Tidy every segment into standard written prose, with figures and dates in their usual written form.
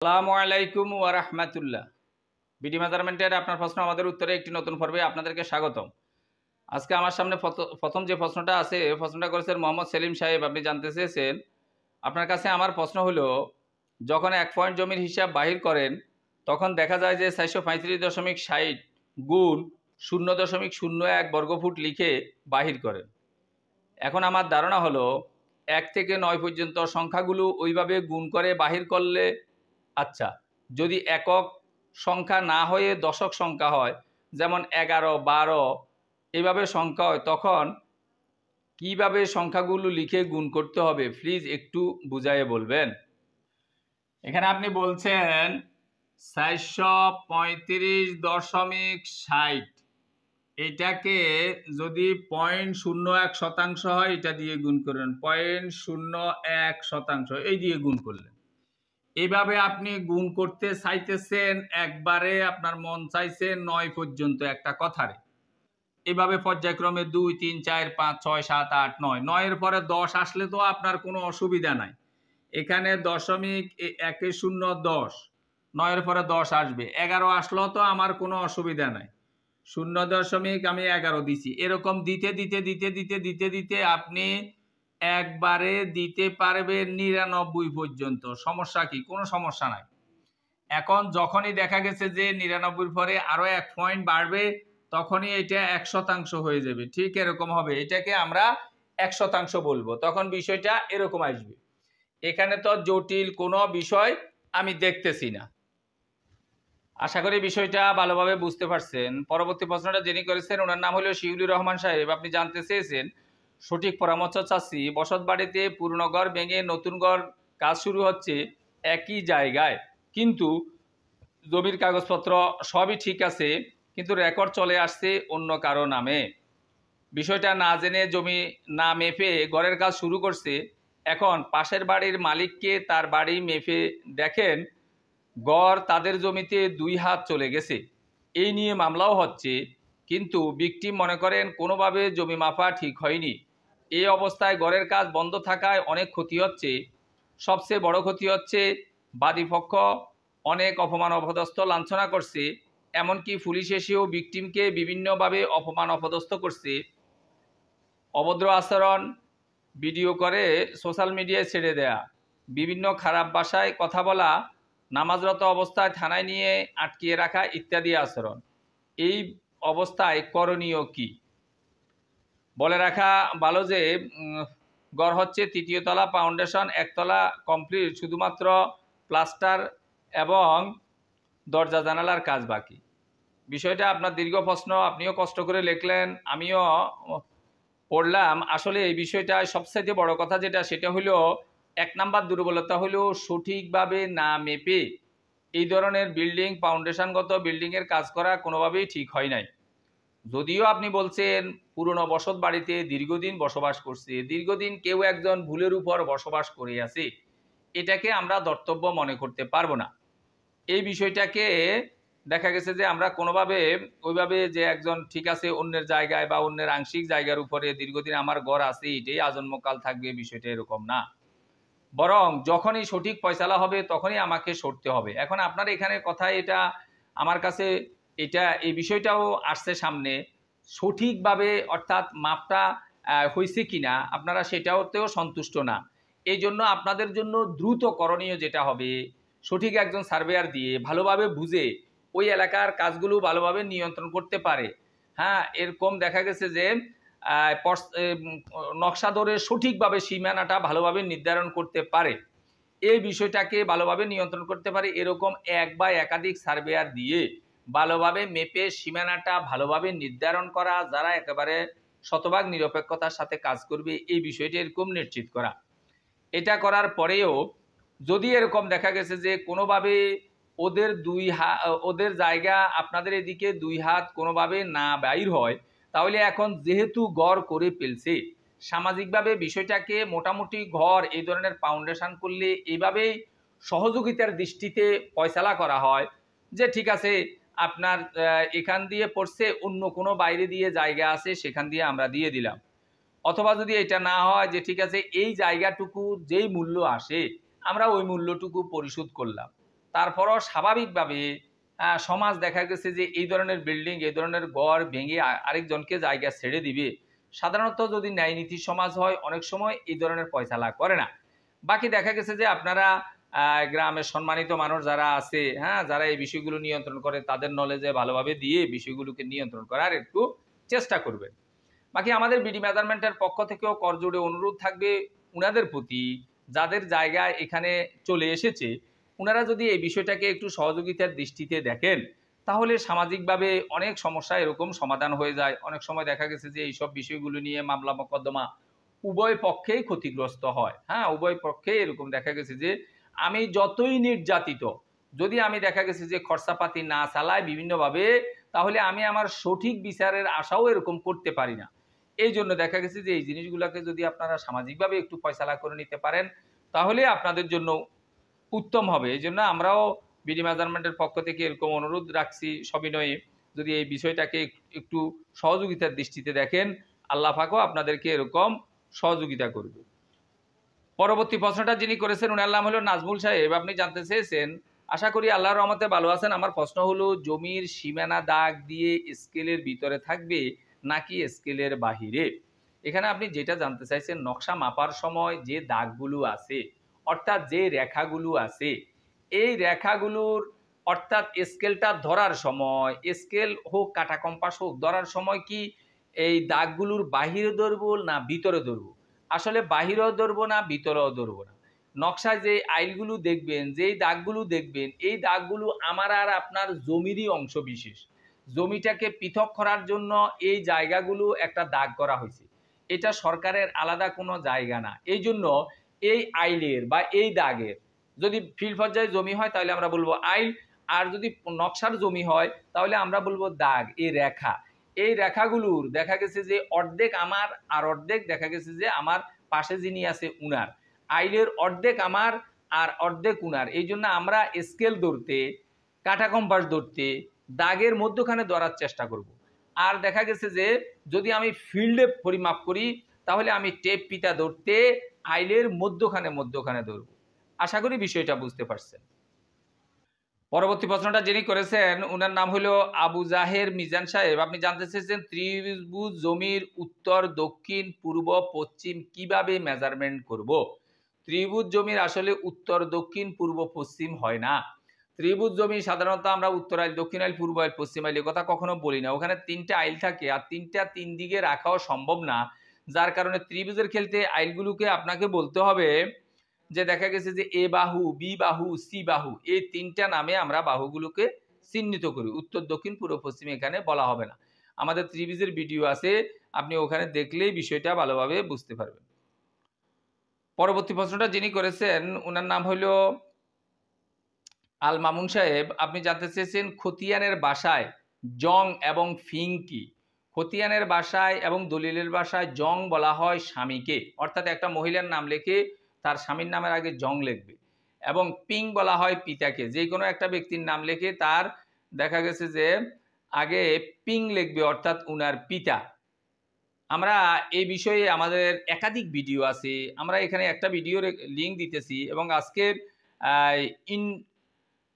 আসসালামু আলাইকুম ওয়া রাহমাতুল্লাহ। বিডি মেজারমেন্টের আপনার প্রশ্ন আমাদের উত্তরে একটি নতুন পর্বে আপনাদেরকে স্বাগতম। আজকে আমার সামনে প্রথম যে প্রশ্নটা আছে, প্রশ্নটা করেছেন মোহাম্মদ সেলিম সাহেব। আপনি জানতে চেয়েছেন, আপনার কাছে আমার প্রশ্ন হলো, যখন 1 পয়েন্ট জমির হিসাব বাহির করেন তখন দেখা যায় যে 435.60 গুণ 0.01 বর্গফুট লিখে বাহির করেন। এখন আমার ধারণা হলো 1 থেকে 9 পর্যন্ত সংখ্যাগুলো ওইভাবে গুণ করে বাহির করলে, আচ্ছা, যদি একক সংখ্যা না হয়ে দশক সংখ্যা হয়, যেমন 11, 12 এভাবে সংখ্যা হয়, তখন কিভাবে সংখ্যাগুলো লিখে গুণ করতে হবে প্লিজ একটু বুঝাইয়ে বলবেন। এখানে আপনি বলছেন 435.60, এটাকে যদি 0.01% হয় এটা দিয়ে গুণ করবেন, 0.01% এই দিয়ে গুণ করলেন। এইভাবে আপনি গুণ করতে চাইতেছেন, একবারে আপনার মন চাইছে 9 পর্যন্ত একটা কথারে। এভাবে পর্যায়ক্রমে 2, 3, 4, 5, 6, 7, 8, 9, 9-এর পরে 10 আসলে তো আপনার কোনো অসুবিধা নাই। এখানে 0.10 9-এর পরে 10 আসবে, 11 আসলেও তো আমার কোনো অসুবিধা নাই। 0.11 দিছি। এরকম দিতে দিতে দিতে দিতে দিতে দিতে আপনি একবারে দিতে পারবেন 99 পর্যন্ত। সমস্যা কি? কোনো সমস্যা নাই। এখন যখনই দেখা গেছে যে 99 পরে আরো 1 পয়েন্ট বাড়বে, তখনই এটা 1% হয়ে যাবে। ঠিক এরকম হবে, এটাকে আমরা 1% বলবো, তখন বিষয়টা এরকম আসবে। এখানে তো জটিল কোনো বিষয় আমি দেখতেছি না। আশা করি বিষয়টা ভালোভাবে বুঝতে পারছেন। পরবর্তী প্রশ্নটা যিনি করেছেন ওনার নাম হলো শিউলুর রহমান সাহেব। আপনি জানতে চেয়েছেন, সঠিক পরামর্শ চাচ্ছি, বসত বাড়িতে পুরনো ঘর ভেঙে নতুন ঘর কাজ শুরু হচ্ছে একই জায়গায়, কিন্তু জমির কাগজপত্র সবই ঠিক আছে, কিন্তু রেকর্ড চলে আসছে অন্য কারো নামে। বিষয়টা না জেনে জমি না মেপে ঘরের কাজ শুরু করছে। এখন পাশের বাড়ির মালিককে তার বাড়ি মেপে দেখেন গড় তাদের জমিতে 2 হাত চলে গেছে। এই নিয়ে মামলাও হচ্ছে, কিন্তু ভিকটিম মনে করেন কোনোভাবে জমি মাপা ঠিক হয়নি। এই অবস্থায় ঘরের কাজ বন্ধ থাকায় অনেক ক্ষতি হচ্ছে। সবচেয়ে বড় ক্ষতি হচ্ছে বাদীপক্ষ অনেক অপমান অপদস্থ লাঞ্ছনা করছে, এমনকি পুলিশ এসেও ভিকটিমকে বিভিন্নভাবে অপমান অপদস্থ করছে। অভদ্র আচরণ ভিডিও করে সোশ্যাল মিডিয়ায় ছেড়ে দেয়া, বিভিন্ন খারাপ ভাষায় কথা বলা, নামাজরত অবস্থায় থানায় নিয়ে আটকিয়ে রাখা ইত্যাদি আচরণ। এই অবস্থায় করণীয় কি? বলে রাখা ভালো যে ঘর হচ্ছে 3য় তলা, ফাউন্ডেশন 1 তলা কমপ্লিট, শুধুমাত্র প্লাস্টার এবং দরজা জানালার কাজ বাকি। বিষয়টা আপনার দীর্ঘ প্রশ্ন, আপনিও কষ্ট করে লিখলেন, আমিও পড়লাম। আসলে এই বিষয়টায় সবচেয়ে বড় কথা যেটা, সেটা হলো 1 নাম্বার দুর্বলতা হলো সঠিকভাবে না মেপে এই ধরনের বিল্ডিং, ফাউন্ডেশনগত বিল্ডিংয়ের কাজ করা কোনোভাবেই ঠিক হয় নাই। যদিও আপনি বলছেন পুরনো বসত বাড়িতে দীর্ঘদিন বসবাস করছে, দীর্ঘদিন কেউ একজন ভুলের উপর বসবাস করে আছে, এটাকে আমরা ধর্তব্য মনে করতে পারবো না। এই বিষয়টাকে দেখা গেছে যে আমরা কোনোভাবে ওইভাবে যে একজন ঠিক আছে অন্যের জায়গায় বা অন্যের আংশিক জায়গার উপরে দীর্ঘদিন আমার ঘর আছে এটাই আজন্মকাল থাকবে, বিষয়টা এরকম না। বরং যখনই সঠিক ফয়সালা হবে তখনই আমাকে সরতে হবে। এখন আপনার এখানে কথা, এটা আমার কাছে এটা এই বিষয়টাও আসছে সামনে, সঠিকভাবে অর্থাৎ মাপটা হয়েছে কিনা আপনারা সেটাতেও সন্তুষ্ট না। এই জন্য আপনাদের জন্য দ্রুত করণীয় যেটা হবে, সঠিক একজন সার্ভেয়ার দিয়ে ভালোভাবে বুঝে ওই এলাকার কাজগুলো ভালোভাবে নিয়ন্ত্রণ করতে পারে। হ্যাঁ, এরকম দেখা গেছে যে নকশা ধরে সঠিকভাবে সীমানাটা ভালোভাবে নির্ধারণ করতে পারে, এই বিষয়টাকে ভালোভাবে নিয়ন্ত্রণ করতে পারে, এরকম এক বা একাধিক সার্ভেয়ার দিয়ে ভালোভাবে মেপে সীমানাটা ভালোভাবে নির্ধারণ করা, যারা একেবারে শতভাগ নিরপেক্ষতার সাথে কাজ করবে এই বিষয়টি এরকম নিশ্চিত করা। এটা করার পরেও যদি এরকম দেখা গেছে যে কোনোভাবে ওদের জায়গা আপনাদের এদিকে 2 হাত কোনোভাবে না বাইর হয়, তাহলে এখন যেহেতু গড় করে ফেলছে, সামাজিকভাবে বিষয়টাকে মোটামুটি ঘর এই ধরনের ফাউন্ডেশন করলে এইভাবেই সহযোগিতার দৃষ্টিতে ফয়সালা করা হয় যে ঠিক আছে আপনার এখান দিয়ে পড়ছে, অন্য কোনো বাইরে দিয়ে জায়গা আছে সেখান দিয়ে আমরা দিয়ে দিলাম। অথবা যদি এটা না হয় যে ঠিক আছে এই জায়গাটুকু যেই মূল্য আসে আমরা ওই মূল্যটুকু পরিশোধ করলাম, তারপরও স্বাভাবিকভাবে সমাজ দেখা গেছে যে এই ধরনের বিল্ডিং, এই ধরনের ঘর ভেঙে আরেকজনকে জায়গা ছেড়ে দিবে। সাধারণত যদি ন্যায় নীতি সমাজ হয় অনেক সময় এই ধরনের ফয়সালা করে না। বাকি দেখা গেছে যে আপনারা গ্রামের সম্মানিত মানুষ যারা আছে, হ্যাঁ, যারা এই বিষয়গুলো নিয়ন্ত্রণ করে তাদের নলেজে ভালোভাবে দিয়ে বিষয়গুলোকে নিয়ন্ত্রণ করার একটু চেষ্টা করবেন। বাকি আমাদের বিডি মেজারমেন্টের পক্ষ থেকেও করজোড়ে অনুরোধ থাকবে উনাদের প্রতি, যাদের জায়গায় এখানে চলে এসেছে উনারা যদি এই বিষয়টাকে একটু সহযোগিতার দৃষ্টিতে দেখেন তাহলে সামাজিকভাবে অনেক সমস্যা এরকম সমাধান হয়ে যায়। অনেক সময় দেখা গেছে যে এইসব বিষয়গুলো নিয়ে মামলা মোকদ্দমা উভয় পক্ষেই ক্ষতিগ্রস্ত হয়। হ্যাঁ, উভয় পক্ষেই এরকম দেখা গেছে যে আমি যতই নির্যাতিত, যদি আমি দেখা গেছে যে খরচাপাতি না চালাই বিভিন্নভাবে, তাহলে আমি আমার সঠিক বিচারের আশাও এরকম করতে পারি না। এই জন্য দেখা গেছে যে এই জিনিসগুলোকে যদি আপনারা সামাজিকভাবে একটু ফয়সালা করে নিতে পারেন তাহলে আপনাদের জন্য উত্তম হবে। এই জন্য আমরাও বিডি মেজারমেন্টের পক্ষ থেকে এরকম অনুরোধ রাখছি সবিনয়ে, যদি এই বিষয়টাকে একটু সহযোগিতার দৃষ্টিতে দেখেন আল্লাহ পাকও আপনাদেরকে এরকম সহযোগিতা করবে। পরবর্তী প্রশ্নটা যিনি করেছেন উনার নাম হলো নাজমুল সাহেব। আপনি জানতে চেয়েছেন, আশা করি আল্লাহর রহমতে ভালো আছেন। আমার প্রশ্ন হলো জমির সীমানা দাগ দিয়ে স্কেলের ভিতরে থাকবে নাকি স্কেলের বাহিরে? এখানে আপনি যেটা জানতে চাইছেন নকশা মাপার সময় যে দাগগুলো আছে অর্থাৎ যে রেখাগুলো আছে এই রেখাগুলোর অর্থাৎ স্কেলটা ধরার সময়, স্কেল হোক কাটা কম্পাস হোক ধরার সময় কি এই দাগগুলোর বাহিরে ধরবো না ভিতরে ধরবো? আসলে বাহিরেও ধরবো না ভিতরেও ধরবো না। নকশায় যে আইলগুলো দেখবেন, যেই দাগগুলো দেখবেন এই দাগগুলো আমার আর আপনার জমিরই অংশ বিশেষ। জমিটাকে পৃথক করার জন্য এই জায়গাগুলো একটা দাগ করা হয়েছে। এটা সরকারের আলাদা কোনো জায়গা না। এই জন্য এই আইলের বা এই দাগের যদি ফিল্ড পর্যায়ে জমি হয় তাহলে আমরা বলবো আইল, আর যদি নকশার জমি হয় তাহলে আমরা বলবো দাগ। এই রেখা, এই রেখাগুলোর দেখা গেছে যে অর্ধেক আমার আর অর্ধেক দেখা গেছে যে আমার পাশে যিনি আছে উনার। আইলের অর্ধেক আমার আর অর্ধেক উনার। এই জন্য আমরা স্কেল ধরতে, কাটা কম্পাস ধরতে দাগের মধ্যখানে ধরার চেষ্টা করব। আর দেখা গেছে যে যদি আমি ফিল্ডে পরিমাপ করি তাহলে আমি টেপ পিতা ধরতে আইলের মধ্যখানে ধরব। আশা করি বিষয়টা বুঝতে পারছেন। পরবর্তী প্রশ্নটা যিনি করেছেন উনার নাম হলো আবু জাহের মিজান সাহেব। আপনি জানতে চেয়েছেন ত্রিভুজ জমির উত্তর দক্ষিণ পূর্ব পশ্চিম কিভাবে মেজারমেন্ট করব? ত্রিভুজ জমির আসলে উত্তর দক্ষিণ পূর্ব পশ্চিম হয় না। ত্রিভুজ জমি সাধারণত আমরা উত্তর আইল, দক্ষিণ আইল, পূর্ব আইল, পশ্চিম আইল কথা কখনো বলি না। ওখানে তিনটা আইল থাকে আর তিনটা তিন দিকে রাখাও সম্ভব না। যার কারণে ত্রিভুজের ক্ষেত্রে আইলগুলোকে আপনাকে বলতে হবে যে দেখা গেছে যে এ বাহু, বি বাহু, সি বাহু, এই তিনটা নামে আমরা বাহুগুলোকে চিহ্নিত করি। উত্তর দক্ষিণ পূর্ব পশ্চিম এখানে বলা হবে না। আমাদের ত্রিভুজের ভিডিও আছে, আপনি ওখানে দেখলেই বিষয়টা ভালোভাবে বুঝতে পারবেন। পরবর্তী প্রশ্নটা যিনি করেছেন ওনার নাম হলো আল মামুন সাহেব। আপনি জানতে চেয়েছেন খতিয়ানের ভাষায় জং এবং ফিং কি? খতিয়ানের ভাষায় এবং দলিলের ভাষায় জং বলা হয় স্বামীকে, অর্থাৎ একটা মহিলার নাম লেখে তার স্বামীর নামের আগে জং লিখবে, এবং পিং বলা হয় পিতাকে। যে কোনো একটা ব্যক্তির নাম লেখে তার দেখা গেছে যে আগে পিং লিখবে অর্থাৎ উনার পিতা। আমরা এই বিষয়ে আমাদের একাধিক ভিডিও আছে, আমরা এখানে একটা ভিডিওর লিঙ্ক দিতেছি এবং আজকের ইন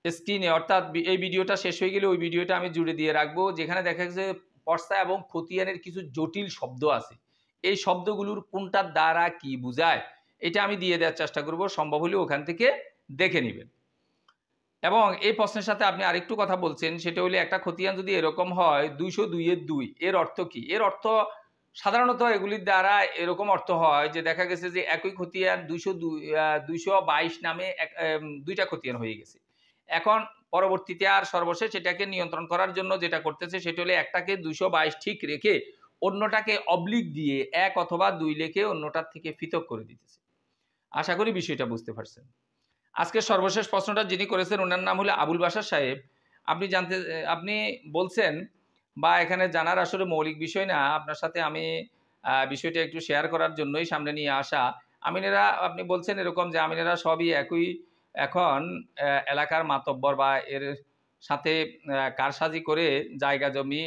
স্ক্রিনে অর্থাৎ এই ভিডিওটা শেষ হয়ে গেলে ওই ভিডিওটা আমি জুড়ে দিয়ে রাখবো, যেখানে দেখা গেছে পর্সা এবং খতিয়ানের কিছু জটিল শব্দ আছে। এই শব্দগুলোর কোনটার দ্বারা কি বোঝায় এটা আমি দিয়ে দেওয়ার চেষ্টা করব, সম্ভব হলে ওখান থেকে দেখে নেবেন। এবং এই প্রশ্নের সাথে আপনি আরেকটু কথা বলছেন, সেটা হলে একটা খতিয়ান যদি এরকম হয় 202-এর 2, এর অর্থ কি? এর অর্থ সাধারণত এগুলির দ্বারা এরকম অর্থ হয় যে দেখা গেছে যে একই খতিয়ান 222 নামে দুইটা খতিয়ান হয়ে গেছে। এখন পরবর্তীতে আর সর্বশেষ এটাকে নিয়ন্ত্রণ করার জন্য যেটা করতেছে সেটা হলে একটাকে 222 ঠিক রেখে অন্যটাকে অবলিক দিয়ে 1 অথবা 2 লিখে অন্যটার থেকে পৃথক করে দিতেছে। আশা করি বিষয়টা বুঝতে পারছেন। আজকে সর্বশেষ প্রশ্নটা যিনি করেছেন ওনার নাম হলো আবুল বাশার সাহেব। আপনি বলছেন বা এখানে জানার আসলে মৌলিক বিষয় না, আপনার সাথে আমি বিষয়টা একটু শেয়ার করার জন্যই সামনে নিয়ে আসা। আমিনেরা, আপনি বলছেন এরকম যে আমিনেরা সবই একই এখন এলাকার মাতব্বর বা এর সাথে কারসাজি করে জায়গা জমি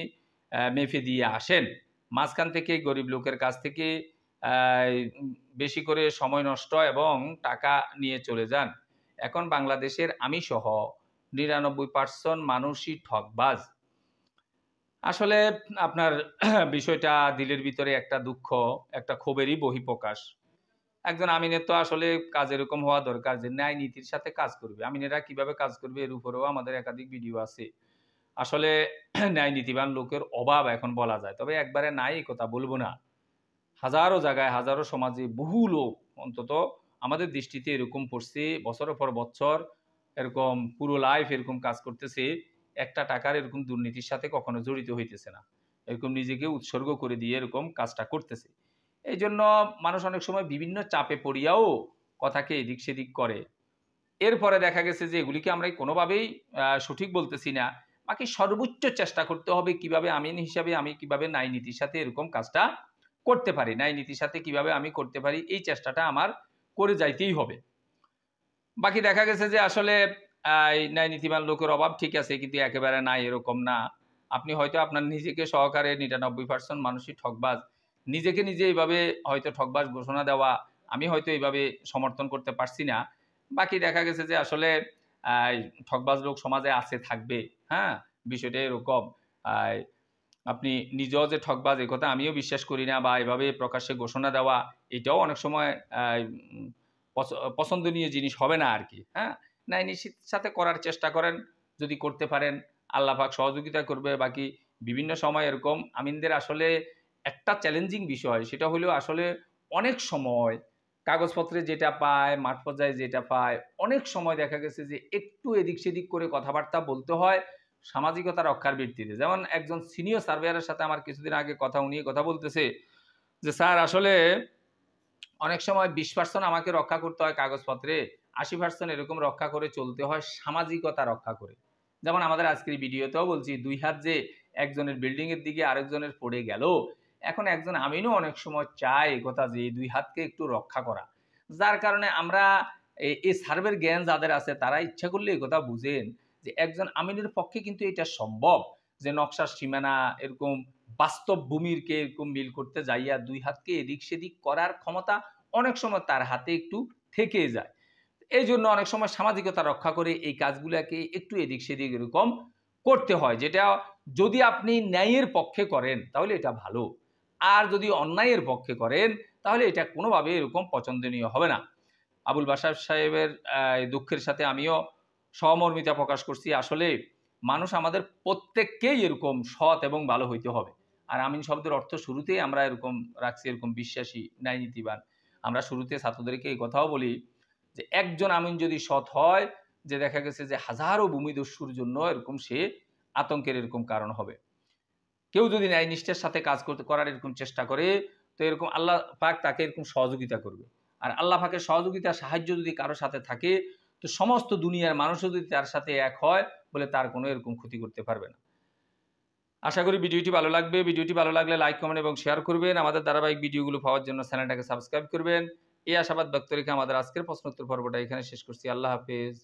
মেপে দিয়ে আসেন, মাঝখান থেকে গরিব লোকের কাছ থেকে বেশি করে সময় নষ্ট এবং টাকা নিয়ে চলে যান। এখন বাংলাদেশের আমি সহ 99% মানুষই ঠকবাজ। আসলে আপনার বিষয়টা দিলের ভিতরে একটা দুঃখ, একটা ক্ষোভেরই বহিঃপ্রকাশ। একজন আমিনের তো আসলে কাজ এরকম হওয়া দরকার যে ন্যায় নীতির সাথে কাজ করবে। আমিনেরা কিভাবে কাজ করবে এর উপরেও আমাদের একাধিক ভিডিও আছে। আসলে ন্যায় নীতিবান লোকের অভাব এখন বলা যায়। তবে একবারে নাই এই কথা বলব না। হাজারো জায়গায়, হাজারো সমাজে বহু লোক অন্তত আমাদের দৃষ্টিতে এরকম পড়ছে বছরের পর বছর এরকম পুরো লাইফ এরকম কাজ করতেছে। একটা টাকার এরকম দুর্নীতির সাথে কখনো জড়িত হইতেছে না। এরকম নিজেকে উৎসর্গ করে দিয়ে এরকম কাজটা করতেছে। এইজন্য মানুষ অনেক সময় বিভিন্ন চাপে পড়িয়াও কথাকে এদিক সেদিক করে। এরপরে দেখা গেছে যে এগুলিকে আমরা কোনোভাবেই সঠিক বলতেছি না। বাকি সর্বোচ্চ চেষ্টা করতে হবে কিভাবে আমিন হিসাবে আমি কিভাবে ন্যায় নীতির সাথে এরকম কাজটা করতে পারি। ন্যায় নীতির সাথে কিভাবে আমি করতে পারি এই চেষ্টাটা আমার করে যাইতেই হবে। বাকি দেখা গেছে যে আসলে এই ন্যায় নীতিবান লোকের অভাব ঠিক আছে কিন্তু একেবারে নাই এরকম না। আপনি হয়তো আপনার নিজেকে সহকারে 99% মানুষই ঠকবাজ। নিজেকে নিজে এইভাবে হয়তো ঠকবাজ ঘোষণা দেওয়া, আমি হয়তো এইভাবে সমর্থন করতে পারছি না। বাকি দেখা গেছে যে আসলে ঠকবাজ লোক সমাজে আছে থাকবে, হ্যাঁ? বিষয়টা এরকম। আই আপনি নিজেও যে ঠকবাজ এ কথা আমিও বিশ্বাস করি না বা এভাবে প্রকাশ্যে ঘোষণা দেওয়া এটাও অনেক সময় উম পছন্দনীয় জিনিস হবে না আরকি, হ্যাঁ? ন্যায় নিশ্চিত সাথে করার চেষ্টা করেন। যদি করতে পারেন আল্লাহ পাক সহযোগিতা করবে। বাকি বিভিন্ন সময় এরকম আমিনদের আসলে একটা চ্যালেঞ্জিং বিষয় সেটা হলো আসলে অনেক সময় কাগজপত্রে যেটা পায়, মাঠ পর্যায়ে যেটা পায়, অনেক সময় দেখা গেছে যে একটু এদিক সেদিক করে কথাবার্তা বলতে হয় সামাজিকতা রক্ষার ভিত্তিতে। যেমন একজন সিনিয়র সার্ভেয়ারের সাথে আমার কিছুদিন আগে উনি কথা বলতেছে যে, "স্যার আসলে অনেক সময় 20% আমাকে রক্ষা করতে হয় কাগজপত্রে, 80% এরকম রক্ষা করে চলতে হয় সামাজিকতা রক্ষা করে।" যেমন আমাদের আজকের ভিডিওতেও বলছি ২ হাত যে একজনের বিল্ডিং এর দিকে আরেকজনের পড়ে গেল, এখন একজন আমিনও অনেক সময় চায় একথা যে এই ২ হাতকে একটু রক্ষা করা। যার কারণে আমরা এই সার্ভের জ্ঞান যাদের আছে তারা ইচ্ছা করলে একথা বুঝেন যে একজন আমিনের পক্ষে কিন্তু এটা সম্ভব যে নকশার সীমানা এরকম বাস্তব ভূমিরকে এরকম মিল করতে যাইয়া ২ হাতকে এদিক সেদিক করার ক্ষমতা অনেক সময় তার হাতে একটু থেকে যায়। এইজন্য অনেক সময় সামাজিকতা রক্ষা করে এই কাজগুলাকে একটু এদিক সেদিক এরকম করতে হয়। যেটা যদি আপনি ন্যায়ের পক্ষে করেন তাহলে এটা ভালো। আর যদি অন্যায়ের পক্ষে করেন তাহলে এটা কোনোভাবে এরকম পছন্দনীয় হবে না। আবুল বাশার সাহেবের দুঃখের সাথে আমিও সহমর্মিতা প্রকাশ করছি। আসলে মানুষ আমাদের প্রত্যেককেই এরকম সৎ এবং ভালো হইতে হবে। আর আমিন শব্দের অর্থ শুরুতেই আমরা এরকম রাখছি এরকম বিশ্বাসী, ন্যায় নীতিবান। আমরা শুরুতে ছাত্রদেরকে এই কথাও বলি যে একজন আমিন যদি সৎ হয় যে দেখা গেছে যে হাজারো ভূমিদস্যুর জন্য এরকম সে আতঙ্কের এরকম কারণ হবে। কেউ যদি ন্যায় নিষ্ঠার সাথে কাজ করার এরকম চেষ্টা করে তো এরকম আল্লাহ পাক তাকে এরকম সহযোগিতা করবে। আর আল্লাহ পাকের সহযোগিতা সাহায্য যদি কারো সাথে থাকে তো সমস্ত দুনিয়ার মানুষও যদি তার সাথে এক হয় বলে তার কোনো এরকম ক্ষতি করতে পারবে না। আশা করি ভিডিওটি ভালো লাগবে। ভিডিওটি ভালো লাগলে লাইক, কমেন্ট এবং শেয়ার করবেন। আমাদের ধারাবাহিক ভিডিওগুলো পাওয়ার জন্য চ্যানেলটাকে সাবস্ক্রাইব করবেন। এই আশাবাদ ব্যক্ত রেখে আমাদের আজকের প্রশ্নোত্তর পর্বটা এখানে শেষ করছি। আল্লাহ হাফেজ।